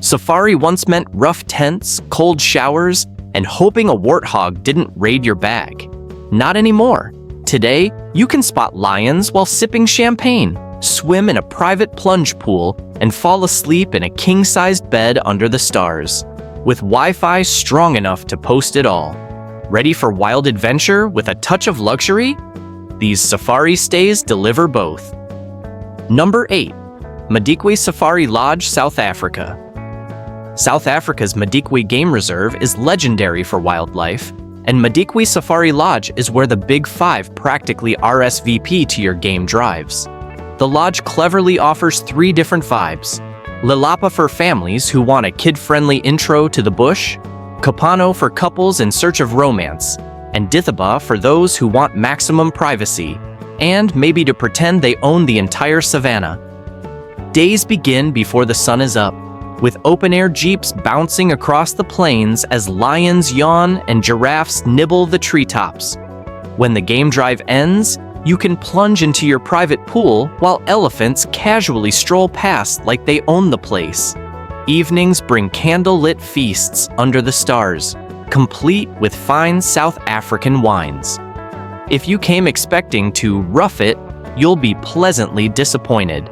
Safari once meant rough tents, cold showers, and hoping a warthog didn't raid your bag. Not anymore. Today, you can spot lions while sipping champagne, swim in a private plunge pool, and fall asleep in a king-sized bed under the stars, with Wi-Fi strong enough to post it all. Ready for wild adventure with a touch of luxury? These safari stays deliver both. Number 8. Madikwe Safari Lodge, South Africa. South Africa's Madikwe Game Reserve is legendary for wildlife, and Madikwe Safari Lodge is where the Big Five practically RSVP to your game drives. The lodge cleverly offers 3 different vibes: Lelapa for families who want a kid-friendly intro to the bush, Kapano for couples in search of romance, and Dithaba for those who want maximum privacy, and maybe to pretend they own the entire savannah. Days begin before the sun is up, with open-air jeeps bouncing across the plains as lions yawn and giraffes nibble the treetops. When the game drive ends, you can plunge into your private pool while elephants casually stroll past like they own the place. Evenings bring candle-lit feasts under the stars, complete with fine South African wines. If you came expecting to rough it, you'll be pleasantly disappointed.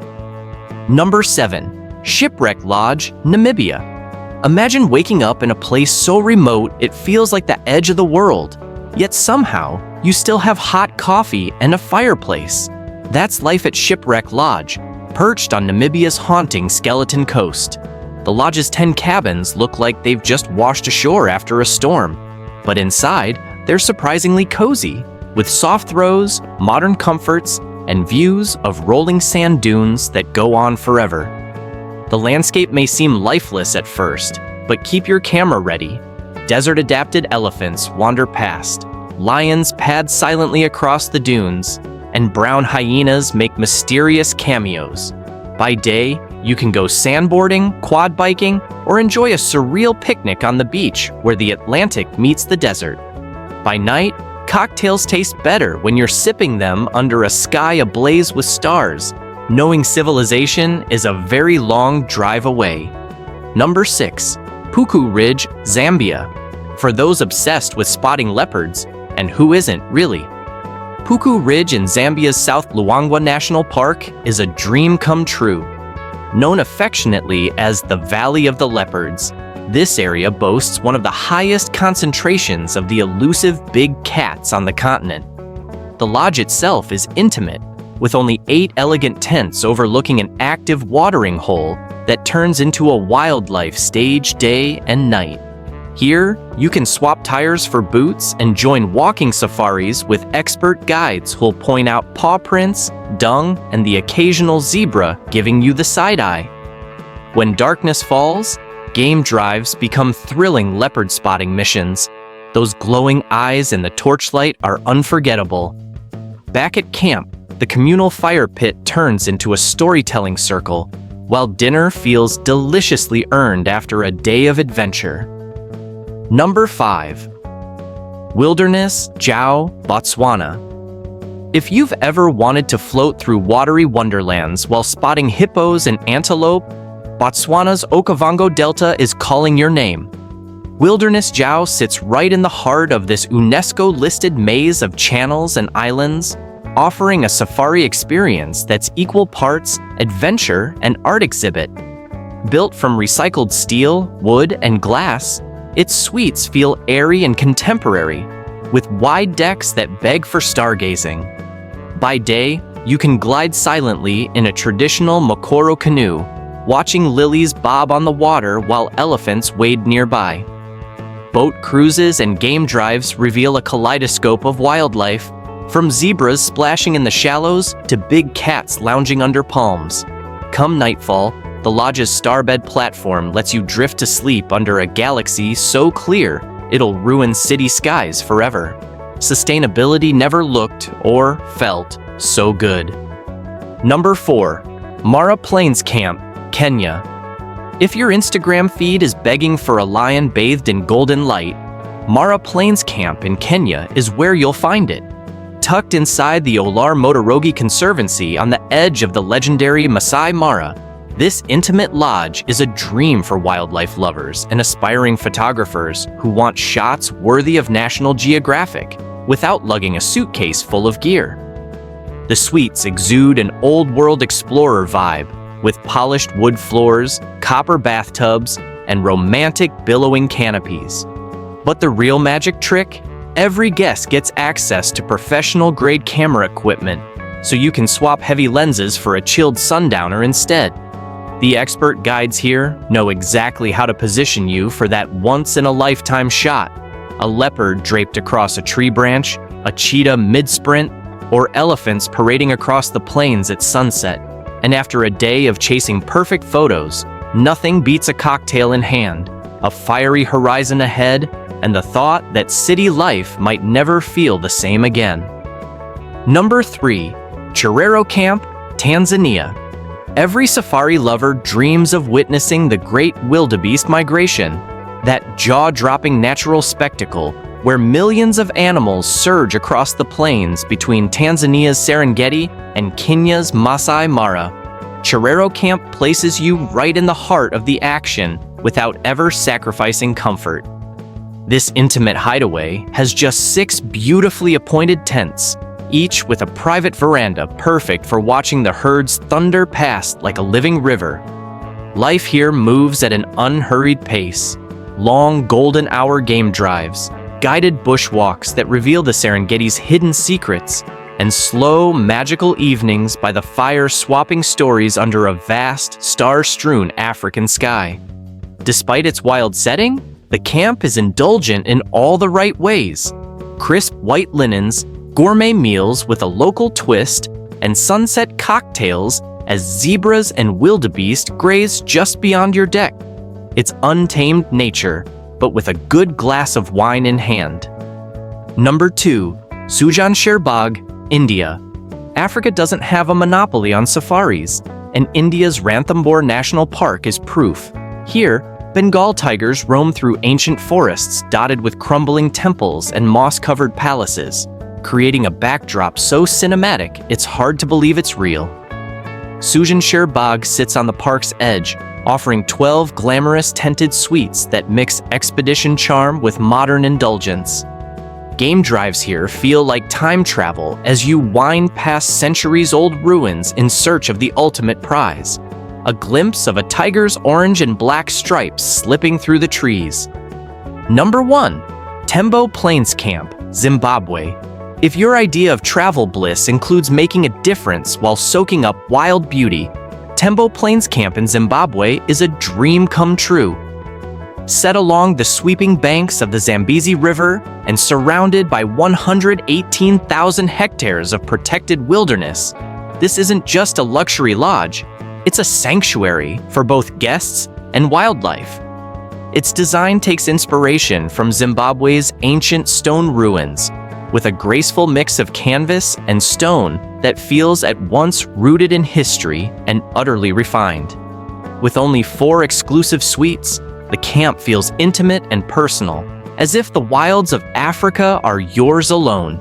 Number 7. Shipwreck Lodge, Namibia. Imagine waking up in a place so remote it feels like the edge of the world, yet somehow you still have hot coffee and a fireplace. That's life at Shipwreck Lodge, perched on Namibia's haunting Skeleton Coast. The lodge's 10 cabins look like they've just washed ashore after a storm, but inside, they're surprisingly cozy, with soft throws, modern comforts, and views of rolling sand dunes that go on forever. The landscape may seem lifeless at first, but keep your camera ready. Desert-adapted elephants wander past, lions pad silently across the dunes, and brown hyenas make mysterious cameos. By day, you can go sandboarding, quad biking, or enjoy a surreal picnic on the beach where the Atlantic meets the desert. By night, cocktails taste better when you're sipping them under a sky ablaze with stars, knowing civilization is a very long drive away. Number 6. Puku Ridge, Zambia. For those obsessed with spotting leopards, and who isn't really? Puku Ridge in Zambia's South Luangwa National Park is a dream come true. Known affectionately as the Valley of the Leopards, this area boasts one of the highest concentrations of the elusive big cats on the continent. The lodge itself is intimate, with only 8 elegant tents overlooking an active watering hole that turns into a wildlife stage day and night. Here, you can swap tires for boots and join walking safaris with expert guides who'll point out paw prints, dung, and the occasional zebra giving you the side eye. When darkness falls, game drives become thrilling leopard spotting missions. Those glowing eyes in the torchlight are unforgettable. Back at camp, the communal fire pit turns into a storytelling circle, while dinner feels deliciously earned after a day of adventure. Number 5. Wilderness, Jau, Botswana. If you've ever wanted to float through watery wonderlands while spotting hippos and antelope, Botswana's Okavango Delta is calling your name. Wilderness Jau sits right in the heart of this UNESCO-listed maze of channels and islands, offering a safari experience that's equal parts adventure and art exhibit. Built from recycled steel, wood, and glass, its suites feel airy and contemporary, with wide decks that beg for stargazing. By day, you can glide silently in a traditional Mokoro canoe, watching lilies bob on the water while elephants wade nearby. Boat cruises and game drives reveal a kaleidoscope of wildlife, from zebras splashing in the shallows to big cats lounging under palms. Come nightfall, the lodge's starbed platform lets you drift to sleep under a galaxy so clear it'll ruin city skies forever. Sustainability never looked or felt so good. Number 4. Mara Plains Camp, Kenya. If your Instagram feed is begging for a lion bathed in golden light, Mara Plains Camp in Kenya is where you'll find it. Tucked inside the Olar Motorogi Conservancy on the edge of the legendary Masai Mara, This intimate lodge is a dream for wildlife lovers and aspiring photographers who want shots worthy of National Geographic without lugging a suitcase full of gear. The suites exude an old-world explorer vibe with polished wood floors, copper bathtubs, and romantic billowing canopies. But the real magic trick? Every guest gets access to professional-grade camera equipment, so you can swap heavy lenses for a chilled sundowner instead. The expert guides here know exactly how to position you for that once-in-a-lifetime shot. A leopard draped across a tree branch, a cheetah mid-sprint, or elephants parading across the plains at sunset. And after a day of chasing perfect photos, nothing beats a cocktail in hand, a fiery horizon ahead, and the thought that city life might never feel the same again. Number 3. Chirero Camp, Tanzania. Every safari lover dreams of witnessing the great wildebeest migration, that jaw-dropping natural spectacle where millions of animals surge across the plains between Tanzania's Serengeti and Kenya's Masai Mara. Chirero Camp places you right in the heart of the action without ever sacrificing comfort. This intimate hideaway has just 6 beautifully appointed tents, each with a private veranda perfect for watching the herds thunder past like a living river. Life here moves at an unhurried pace. Long golden hour game drives, guided bushwalks that reveal the Serengeti's hidden secrets, and slow, magical evenings by the fire swapping stories under a vast, star-strewn African sky. Despite its wild setting, the camp is indulgent in all the right ways. Crisp white linens, gourmet meals with a local twist, and sunset cocktails as zebras and wildebeest graze just beyond your deck. It's untamed nature, but with a good glass of wine in hand. Number 2. Sujansher Bagh, India. Africa doesn't have a monopoly on safaris, and India's Ranthambore National Park is proof. Here, Bengal tigers roam through ancient forests dotted with crumbling temples and moss-covered palaces, creating a backdrop so cinematic it's hard to believe it's real. Sujansher Bagh sits on the park's edge, offering 12 glamorous tented suites that mix expedition charm with modern indulgence. Game drives here feel like time travel as you wind past centuries-old ruins in search of the ultimate prize, a glimpse of a tiger's orange and black stripes slipping through the trees. Number 1. Tembo Plains Camp, Zimbabwe. If your idea of travel bliss includes making a difference while soaking up wild beauty, Tembo Plains Camp in Zimbabwe is a dream come true. Set along the sweeping banks of the Zambezi River and surrounded by 118,000 hectares of protected wilderness, this isn't just a luxury lodge, it's a sanctuary for both guests and wildlife. Its design takes inspiration from Zimbabwe's ancient stone ruins, with a graceful mix of canvas and stone that feels at once rooted in history and utterly refined. With only 4 exclusive suites, the camp feels intimate and personal, as if the wilds of Africa are yours alone.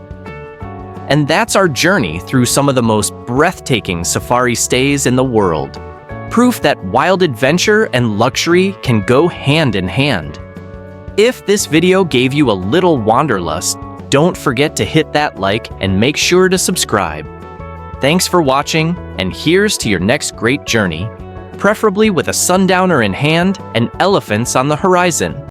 And that's our journey through some of the most breathtaking safari stays in the world. Proof that wild adventure and luxury can go hand in hand. If this video gave you a little wanderlust, don't forget to hit that like and make sure to subscribe. Thanks for watching, and here's to your next great journey, preferably with a sundowner in hand and elephants on the horizon.